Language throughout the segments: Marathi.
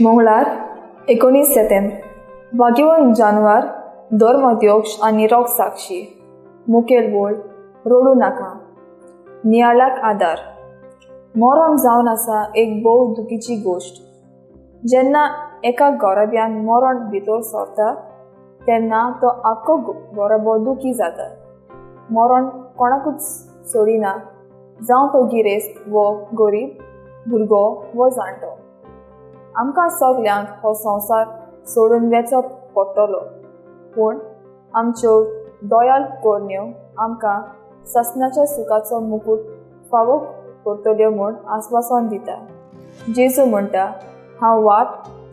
मंगळार 19 सप्टेंबर वागिवन जानवर धर्मध्यक्ष आनी रोग साक्षी मुखेल बोल रोडू नाका नियाळाक आदार मरण जावन आसा एक भोव दुखीची गोष्ट। जेन्ना एका गरोब्यान मरण भितर सरता तेन्ना तो आख्खो गरोबो दुखी जाता। मरण कोणाकूच सोडिना, जावं तो गिरेस्त वो गरीब, भुरगो वो जाणटो। आमकां सगल्यांक हो संवसार सोडून वेचप पडटलो, पूण आमच्यो दयाल कोरण्यो आमकां ससनाच्या सुखाचो मुकूट फावो करतल्यो म्हूण आस्वासन दिता। जेजू म्हणटा, हांव वाट,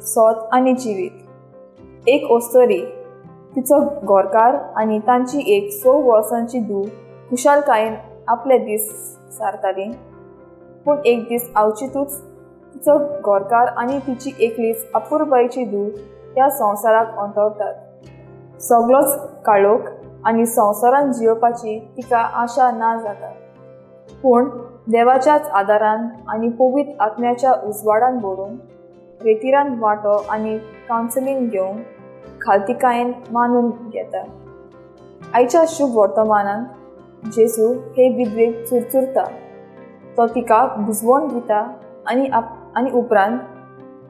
सोत आनी जिवीत। एक ओस्तरी तिचो घरकार आनी तांची एक 6 वर्सांची धूव खुशालकायेन आपले दीस सारताली, पूण एक दीस आवचितूच तिचो घरकार आनी तिची एकलीच अपुरबायेची धूव ह्या संवसाराक अंतरतात। सगळोच काळोख आनी संवसारान जियोवपाची तिका आशा ना जाता, पूण देवाच्याच आदारान आनी पवित्र आत्म्याच्या उजवाडान भरून रेतिरान वांटो आनी कावन्सिलींग घेवन खालतिकायेन मानून घेता। आयच्या शुभ वर्तमानांत जेजू हे विधवेक चुरचुरता, तो तिका बुजवण दिता आनी उपरांत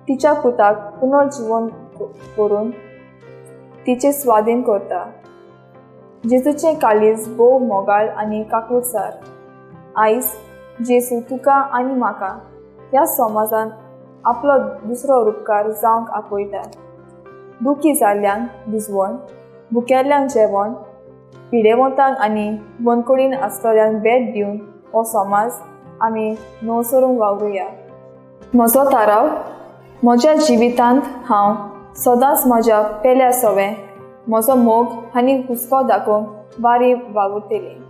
तिच्या पुताक पुनर्जीवन करून तिचे स्वाधीन करता। जेजूचें काळीज भोव मोगाळ आनी काकूळसार। आयज जेजू तुका आनी म्हाका ह्या समाजान आपलो दुसरो उपकार जावंक आपयता। दुखी जाल्ल्यांक बुजवण, भुकेल्ल्यांक जेवण, पिडेवंतांक आनी वनकुडीन आसतल्यांक भेट दिवन हो समाज आमी नवसरूंक वावरुया। म्हजो थाराव, म्हज्या जिवितांत हांव सदांच म्हज्या पेल्या सवें म्हजो मोग आनी हुस्को दाखोवंक बारी वावुरतलें।